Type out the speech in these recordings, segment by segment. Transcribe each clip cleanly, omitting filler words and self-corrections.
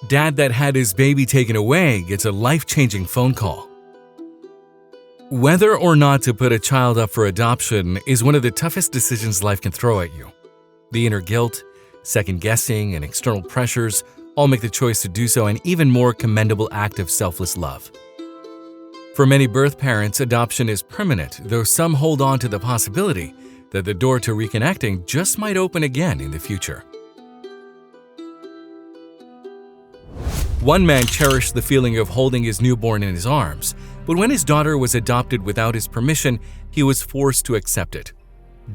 Dad that had his baby taken away gets a life-changing phone call. Whether or not to put a child up for adoption is one of the toughest decisions life can throw at you. The inner guilt, second-guessing, and external pressures all make the choice to do so an even more commendable act of selfless love. For many birth parents, adoption is permanent, though some hold on to the possibility that the door to reconnecting just might open again in the future. One man cherished the feeling of holding his newborn in his arms, but when his daughter was adopted without his permission, he was forced to accept it.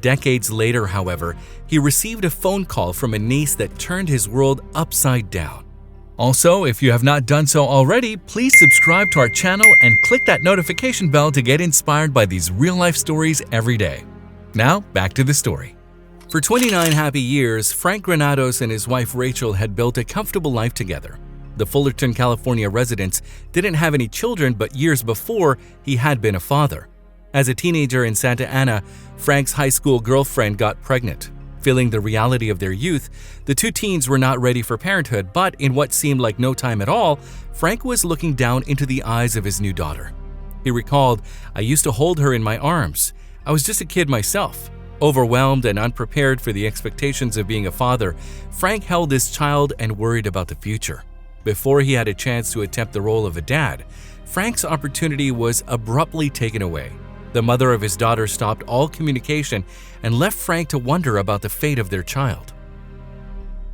Decades later, however, he received a phone call from a niece that turned his world upside down. Also, if you have not done so already, please subscribe to our channel and click that notification bell to get inspired by these real-life stories every day. Now, back to the story. For 29 happy years, Frank Granados and his wife Rachel had built a comfortable life together. The Fullerton, California residents didn't have any children, but years before, he had been a father. As a teenager in Santa Ana, Frank's high school girlfriend got pregnant. Feeling the reality of their youth, the two teens were not ready for parenthood, but in what seemed like no time at all, Frank was looking down into the eyes of his new daughter. He recalled, "I used to hold her in my arms. I was just a kid myself." Overwhelmed and unprepared for the expectations of being a father, Frank held his child and worried about the future. Before he had a chance to attempt the role of a dad, Frank's opportunity was abruptly taken away. The mother of his daughter stopped all communication and left Frank to wonder about the fate of their child.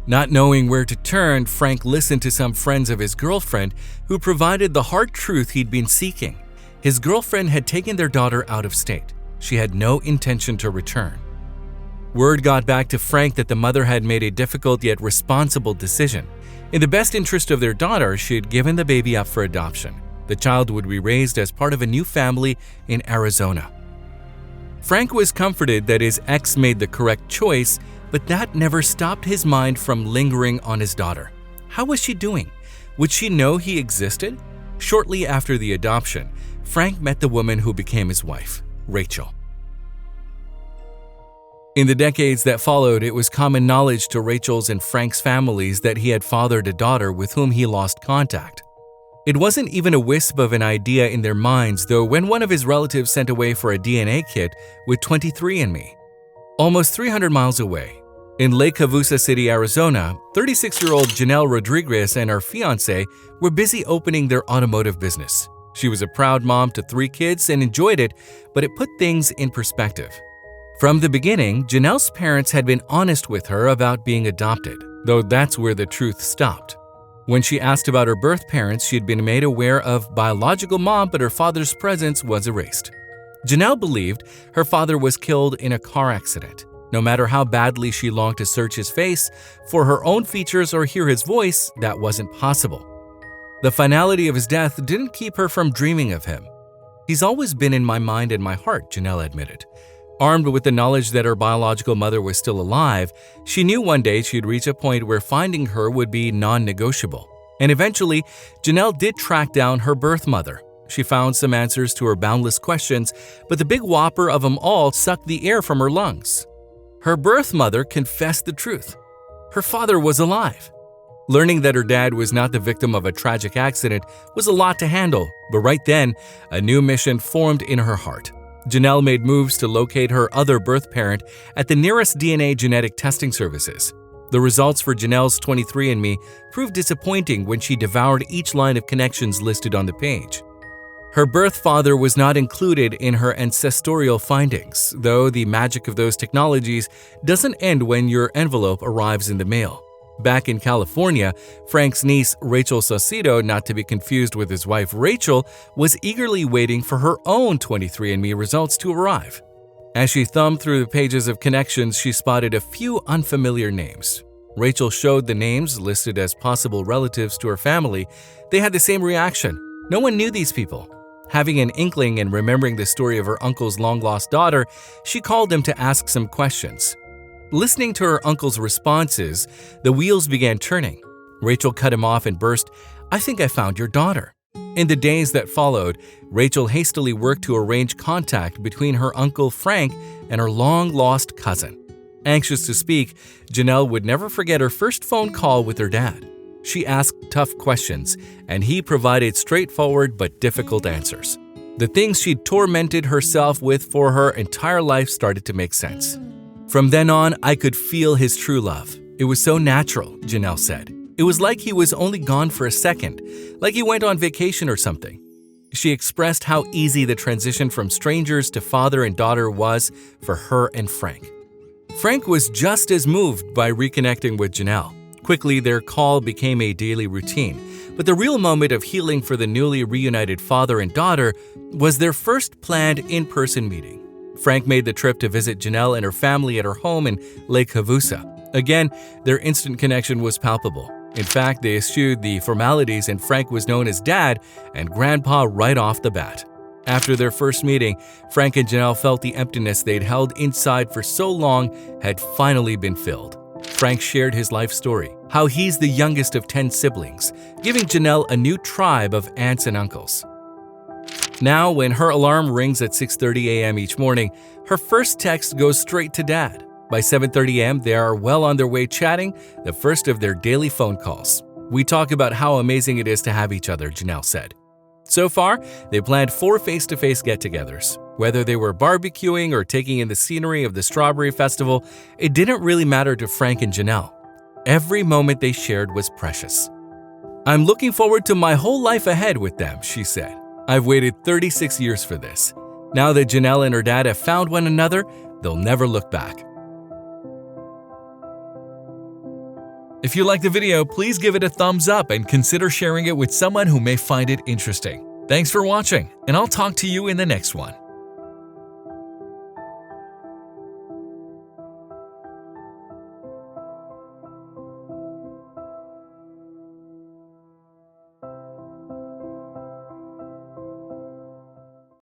Not knowing where to turn, Frank listened to some friends of his girlfriend who provided the hard truth he'd been seeking. His girlfriend had taken their daughter out of state. She had no intention to return. Word got back to Frank that the mother had made a difficult yet responsible decision. In the best interest of their daughter, she had given the baby up for adoption. The child would be raised as part of a new family in Arizona. Frank was comforted that his ex made the correct choice, but that never stopped his mind from lingering on his daughter. How was she doing? Would she know he existed? Shortly after the adoption, Frank met the woman who became his wife, Rachel. In the decades that followed, it was common knowledge to Rachel's and Frank's families that he had fathered a daughter with whom he lost contact. It wasn't even a wisp of an idea in their minds, though, when one of his relatives sent away for a DNA kit with 23andMe. Almost 300 miles away, in Lake Cavoosa City, Arizona, 36-year-old Janelle Rodriguez and her fiancé were busy opening their automotive business. She was a proud mom to 3 kids and enjoyed it, but it put things in perspective. From the beginning, Janelle's parents had been honest with her about being adopted, though that's where the truth stopped. When she asked about her birth parents, she had been made aware of biological mom, but her father's presence was erased. Janelle believed her father was killed in a car accident. No matter how badly she longed to search his face for her own features or hear his voice, that wasn't possible. The finality of his death didn't keep her from dreaming of him. "He's always been in my mind and my heart," Janelle admitted. Armed with the knowledge that her biological mother was still alive, she knew one day she'd reach a point where finding her would be non-negotiable. And eventually, Janelle did track down her birth mother. She found some answers to her boundless questions, but the big whopper of them all sucked the air from her lungs. Her birth mother confessed the truth. Her father was alive. Learning that her dad was not the victim of a tragic accident was a lot to handle, but right then, a new mission formed in her heart. Janelle made moves to locate her other birth parent at the nearest DNA genetic testing services. The results for Janelle's 23andMe proved disappointing when she devoured each line of connections listed on the page. Her birth father was not included in her ancestral findings, though the magic of those technologies doesn't end when your envelope arrives in the mail. Back in California, Frank's niece, Rachel Saucedo, not to be confused with his wife Rachel, was eagerly waiting for her own 23andMe results to arrive. As she thumbed through the pages of connections, she spotted a few unfamiliar names. Rachel showed the names listed as possible relatives to her family. They had the same reaction. No one knew these people. Having an inkling and remembering the story of her uncle's long-lost daughter, she called him to ask some questions. Listening to her uncle's responses, the wheels began turning. Rachel cut him off and burst, "I think I found your daughter." In the days that followed, Rachel hastily worked to arrange contact between her uncle Frank and her long-lost cousin. Anxious to speak, Janelle would never forget her first phone call with her dad. She asked tough questions, and he provided straightforward but difficult answers. The things she'd tormented herself with for her entire life started to make sense. From then on, I could feel his true love. It was so natural, Janelle said. It was like he was only gone for a second, like he went on vacation or something. She expressed how easy the transition from strangers to father and daughter was for her and Frank. Frank was just as moved by reconnecting with Janelle. Quickly, their call became a daily routine. But the real moment of healing for the newly reunited father and daughter was their first planned in-person meeting. Frank made the trip to visit Janelle and her family at her home in Lake Havasu. Again, their instant connection was palpable. In fact, they eschewed the formalities and Frank was known as Dad and Grandpa right off the bat. After their first meeting, Frank and Janelle felt the emptiness they'd held inside for so long had finally been filled. Frank shared his life story, how he's the youngest of 10 siblings, giving Janelle a new tribe of aunts and uncles. Now, when her alarm rings at 6:30 a.m. each morning, her first text goes straight to Dad. By 7:30 a.m., they are well on their way chatting, the first of their daily phone calls. We talk about how amazing it is to have each other, Janelle said. So far, they planned 4 face-to-face get-togethers. Whether they were barbecuing or taking in the scenery of the Strawberry Festival, it didn't really matter to Frank and Janelle. Every moment they shared was precious. "I'm looking forward to my whole life ahead with them," she said. "I've waited 36 years for this. Now that Janelle and her dad have found one another, they'll never look back." If you liked the video, please give it a thumbs up and consider sharing it with someone who may find it interesting. Thanks for watching, and I'll talk to you in the next one.